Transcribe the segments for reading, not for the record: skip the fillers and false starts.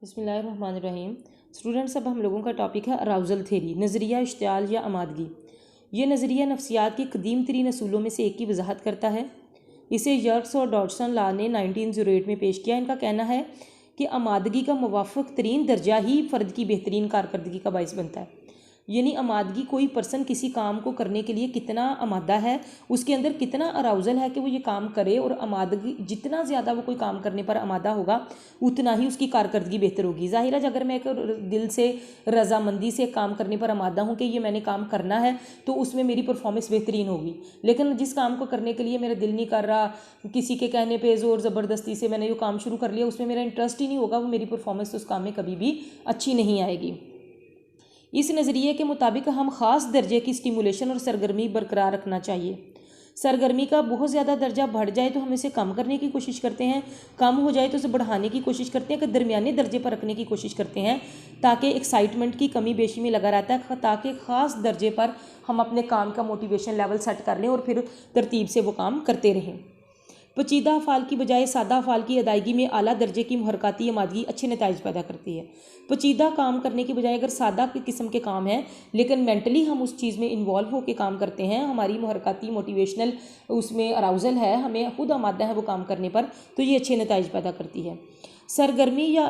बिस्मिल्लाहिर्रहमानिर्रहीम। स्टूडेंट्स, अब हम लोगों का टॉपिक है अराउज़ल थेरी, नज़रिया इश्तियाल या आमादगी। ये नज़रिया नफ्सियात की कदीम तरीन असूलों में से एक की वजाहत करता है। इसे यर्क्स और डॉटसन लॉ ने 1908 में पेश किया। इनका कहना है कि आमादगी का मुवाफ़िक तरीन दर्जा ही फ़र्द की बेहतरीन कारकर्दगी का बाइस बनता है। यानी आमादगी, कोई पर्सन किसी काम को करने के लिए कितना आमादा है, उसके अंदर कितना अराउज़ल है कि वो ये काम करे, और आमादगी जितना ज़्यादा वो कोई काम करने पर आमादा होगा उतना ही उसकी कारकर्दगी बेहतर होगी। ज़ाहिर है, अगर मैं एक दिल से रज़ामंदी से काम करने पर आमादा हूँ कि ये मैंने काम करना है, तो उसमें मेरी परफॉर्मेंस बेहतरीन होगी। लेकिन जिस काम को करने के लिए मेरा दिल नहीं कर रहा, किसी के कहने पे ज़ोर ज़बरदस्ती से मैंने जो काम शुरू कर लिया, उसमें मेरा इंटरेस्ट ही नहीं होगा, वो मेरी परफॉर्मेंस उस काम में कभी भी अच्छी नहीं आएगी। इस नज़रिए के मुताबिक हम ख़ास दर्जे की स्टिमुलेशन और सरगर्मी बरकरार रखना चाहिए। सरगर्मी का बहुत ज़्यादा दर्जा बढ़ जाए तो हम इसे कम करने की कोशिश करते हैं, कम हो जाए तो इसे बढ़ाने की कोशिश करते हैं, कि दरमियाने दर्जे पर रखने की कोशिश करते हैं, ताकि एक्साइटमेंट की कमी बेशी में लगा रहता है, ताकि ख़ास दर्जे पर हम अपने काम का मोटिवेशन लेवल सेट कर लें और फिर तरतीब से वो काम करते रहें। पेचीदा अफ़ाल की बजाय सादा अफ़ाल की अदायगी में आला दर्जे की मुहरकाती आमादगी अच्छे नताइज पैदा करती है। पेचीदा काम करने की बजाय अगर सादा किस्म के काम हैं, लेकिन मेंटली हम उस चीज़ में इन्वॉल्व होकर काम करते हैं, हमारी मुहरकाती मोटिवेशनल उसमें अराउज़ल है, हमें खुद आमादा है वो काम करने पर, तो ये अच्छे नताइज पैदा करती है। सरगर्मी या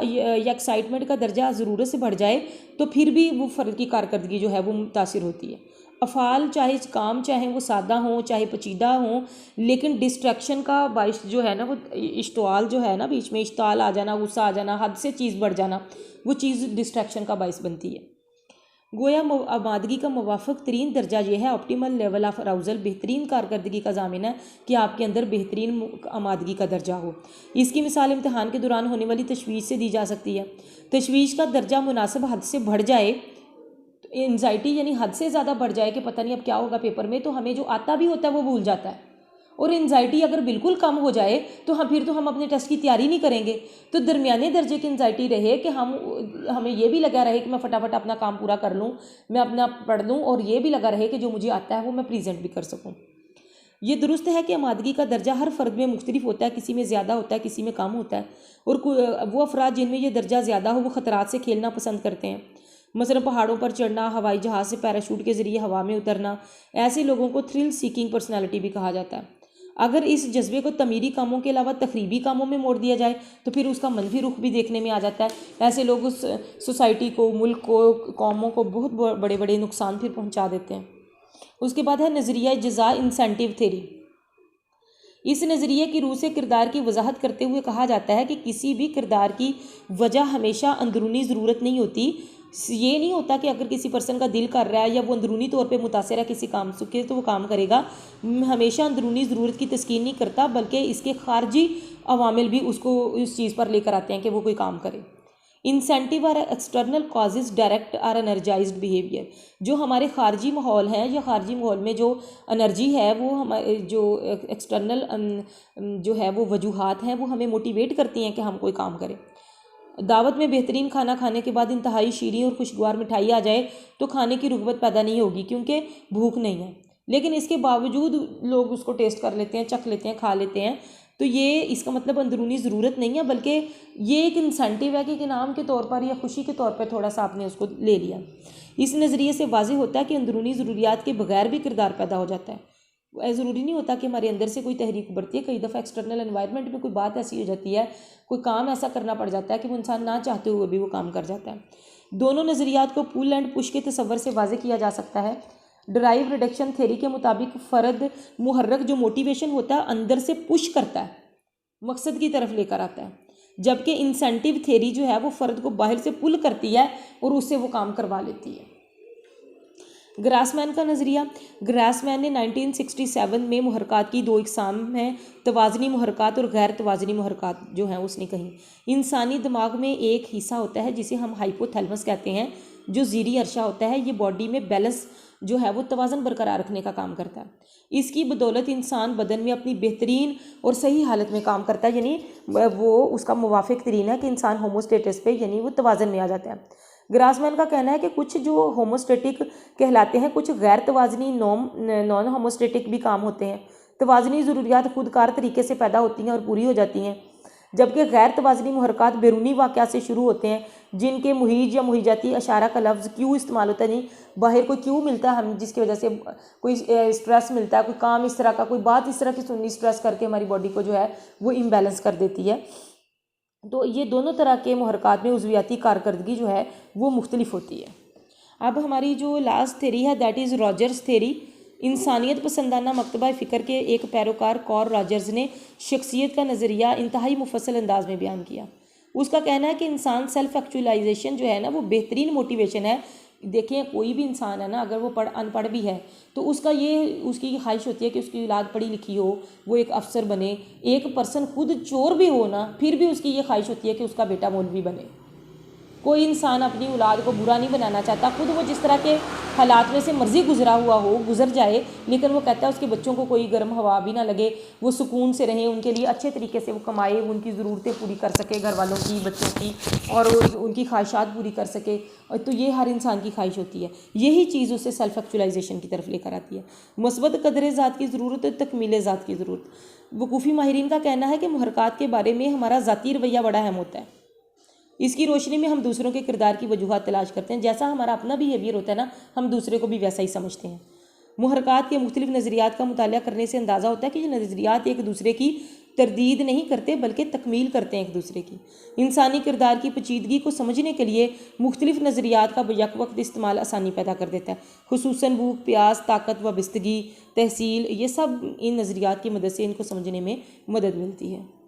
एक्साइटमेंट का दर्जा ज़रूरत से बढ़ जाए तो फिर भी वो फ़र्द की कारकर्दगी जो है वो मुतासिर होती है। अफ़ाल चाहे काम चाहे वो सादा हों चाहे पेचीदा हों, लेकिन डिस्ट्रैक्शन का बाइस जो है ना, वो इश्तवाल जो है ना, बीच में इश्ताल आ जाना, गुस्सा आ जाना, हद से चीज़ बढ़ जाना, वो चीज़ डिस्ट्रैक्शन का बाइस बनती है। गोया आबादगी का मुवाफ़िक तरीन दर्जा यह है, ऑप्टिमल लेवल ऑफ अराउज़ल, बेहतरीन कारकर्दगी का ज़ामिन है कि आपके अंदर बेहतरीन आमादगी का दर्जा हो। इसकी मिसाल इम्तहान के दौरान होने वाली तशवीश से दी जा सकती है। तशवीश का दर्जा मुनासिब हद से बढ़ जाए, एंजाइटी यानी हद से ज़्यादा बढ़ जाए कि पता नहीं अब क्या होगा पेपर में, तो हमें जो आता भी होता है वो भूल जाता है। और एंजाइटी अगर बिल्कुल कम हो जाए तो फिर तो हम अपने टेस्ट की तैयारी नहीं करेंगे। तो दरमियाने दर्जे की एंजाइटी रहे कि हमें ये भी लगा रहे कि मैं फटाफट अपना काम पूरा कर लूँ, मैं अपना पढ़ लूँ, और ये भी लगा रहे कि जो मुझे आता है वो मैं प्रेजेंट भी कर सकूँ। ये दुरुस्त है कि आमादगी का दर्जा हर फ़र्द में मुख्तलिफ होता है, किसी में ज़्यादा होता है, किसी में कम होता है, और वो अफराद जिनमें ये दर्जा ज़्यादा हो वो ख़तरात से खेलना पसंद करते हैं। मसलन पहाड़ों पर चढ़ना, हवाई जहाज़ से पैराशूट के ज़रिए हवा में उतरना, ऐसे लोगों को थ्रिल सीकिंग पर्सनैलिटी भी कहा जाता है। अगर इस जज्बे को तमीरी कामों के अलावा तकरीबी कामों में मोड़ दिया जाए तो फिर उसका मनफी रुख भी देखने में आ जाता है। ऐसे लोग उस सोसाइटी को, मुल्क को, कौमों को बहुत बड़े बड़े नुकसान फिर पहुंचा देते हैं। उसके बाद है नज़रिया जज़ा इंसेंटिव थेरी। इस नज़रिए की रूह से किरदार की वजाहत करते हुए कहा जाता है कि किसी भी किरदार की वजह हमेशा अंदरूनी ज़रूरत नहीं होती। ये नहीं होता कि अगर किसी पर्सन का दिल कर रहा है या वो अंदरूनी तौर पे मुतासर है किसी काम से तो वो काम करेगा। हमेशा अंदरूनी ज़रूरत की तस्कीन नहीं करता, बल्कि इसके खारजी अवामिल भी उसको इस चीज़ पर लेकर आते हैं कि वो कोई काम करे। इंसेंटिव और एक्सटर्नल कॉजेज़ डायरेक्ट और एनर्जाइज्ड बिहेवियर। जो हमारे खारजी माहौल हैं या खारजी माहौल में जो एनर्जी है, वो हमारे जो एक्सटर्नल जो है वो वजूहात हैं, वो हमें मोटिवेट करती हैं कि हम कोई काम करें। दावत में बेहतरीन खाना खाने के बाद इंतहाई शीरीं और खुशगवार मिठाई आ जाए तो खाने की रुग़बत पैदा नहीं होगी, क्योंकि भूख नहीं है, लेकिन इसके बावजूद लोग उसको टेस्ट कर लेते हैं, चख लेते हैं, खा लेते हैं। तो ये इसका मतलब अंदरूनी ज़रूरत नहीं है, बल्कि ये एक इंसेंटिव है कि इनाम के तौर पर या खुशी के तौर पर थोड़ा सा आपने उसको ले लिया। इस नज़रिए से वाज़ेह होता है कि अंदरूनी ज़रूरियात के बगैर भी किरदार पैदा हो जाता है। ज़रूरी नहीं होता कि हमारे अंदर से कोई तहरीक उभरती है। कई दफ़ा एक्सटर्नल एनवायरनमेंट में कोई बात ऐसी हो जाती है, कोई काम ऐसा करना पड़ जाता है कि वो इंसान ना चाहते हुए भी वो काम कर जाता है। दोनों नज़रियात को पुल एंड पुश के तसव्वुर से वाज़ेह किया जा सकता है। ड्राइव रिडक्शन थ्योरी के मुताबिक फ़र्द मुहर्रक जो मोटिवेशन होता है अंदर से पुश करता है, मकसद की तरफ लेकर आता है, जबकि इंसेंटिव थ्योरी जो है वो फ़र्द को बाहर से पुल करती है और उससे वो काम करवा लेती है। ग्रासमैन का नज़रिया। ग्रासमैन ने 1967 में मुहरकात की दो इकसाम हैं, तवाज़नी मुहरकात और गैर तवाज़नी मुहरकात जो हैं उसने कही। इंसानी दिमाग में एक हिस्सा होता है जिसे हम हाइपोथैलेमस कहते हैं, जो ज़ीरी अरशा होता है। ये बॉडी में बैलेंस जो है वो तवाज़न बरकरार रखने का काम करता है। इसकी बदौलत इंसान बदन में अपनी बेहतरीन और सही हालत में काम करता है, यानी वो उसका मुवाफिक तरीन है कि इंसान होमोस्टेटस पे यानी वो तवाज़न में आ जाता है। ग्रासमैन का कहना है कि कुछ जो होमोस्टेटिक कहलाते हैं, कुछ गैर तवाज़नी नॉन होमोस्टेटिक भी काम होते हैं। तवाज़नी ज़रूरियात खुदकार तरीके से पैदा होती हैं और पूरी हो जाती हैं। जबकि गैर तवाज़नी मुहर्रकात बैरूनी वाक़यात से शुरू होते हैं, जिनके मुहीज या मुहीजाती अशारा का लफ्ज़ क्यों इस्तेमाल होता है, नहीं बाहर कोई क्यों मिलता है हम, जिसकी वजह से कोई स्ट्रेस मिलता है, कोई काम इस तरह का, कोई बात इस तरह की सुननी स्ट्रेस करके हमारी बॉडी को जो है वो इम्बैलेंस कर देती है। तो ये दोनों तरह के मुहर्रकात में उज़वियाती कारकर्दगी जो है वो मुख्तलिफ होती है। अब हमारी जो लास्ट थेरी है दैट इज़ रॉजर्स थेरी। इंसानियत पसंदाना मकतबा फ़िक्र के एक पैरोकार कॉर रॉजर्स ने शख्सियत का नज़रिया इंतहाई मुफस्सल अंदाज में बयान किया। उसका कहना है कि इंसान सेल्फ एक्चुअलाइजेशन जो है ना वो बेहतरीन मोटिवेशन है। देखिए कोई भी इंसान है ना, अगर वो अनपढ़ भी है तो उसकी ख्वाहिश होती है कि उसकी औलाद पढ़ी लिखी हो, वो एक अफसर बने। एक पर्सन खुद चोर भी हो ना, फिर भी उसकी ये ख्वाहिश होती है कि उसका बेटा मौलवी बने। कोई इंसान अपनी औलाद को बुरा नहीं बनाना चाहता, खुद वो जिस तरह के हालात में से मर्जी गुजर जाए, लेकिन वो कहता है उसके बच्चों को कोई गर्म हवा भी ना लगे, वो सुकून से रहें, उनके लिए अच्छे तरीके से वो कमाए, उनकी ज़रूरतें पूरी कर सके, घर वालों की, बच्चों की, और उनकी ख्वाहिशात पूरी कर सके। और तो ये हर इंसान की ख्वाहिश होती है। यही चीज़ उसे सेल्फ एक्चुअलाइजेशन की तरफ लेकर आती है। मस्बत कदर ज़ात की ज़रूरत और तकमील ज़ात की ज़रूरत। वकूफ़ी माहिरीन का कहना है कि मुहर्रकात के बारे में हमारा ज़ाती रवैया बड़ा अहम होता है। इसकी रोशनी में हम दूसरों के किरदार की वजूहात तलाश करते हैं। जैसा हमारा अपना बिहेवियर होता है ना, हम दूसरे को भी वैसा ही समझते हैं। मुहर्रकात के मुख्तलिफ नज़रियात का मुताला करने से अंदाज़ा होता है कि ये नज़रियात एक दूसरे की तरदीद नहीं करते बल्कि तकमील करते हैं एक दूसरे की। इंसानी किरदार की पेचीदगी को समझने के लिए मुख्तलिफ नज़रियात का बैक वक्त इस्तेमाल आसानी पैदा कर देता है। खुसूसन भूख, प्यास, ताकत, वाबस्तगी, तहसील, ये सब इन नज़रियात की मदद से इनको समझने में मदद मिलती है।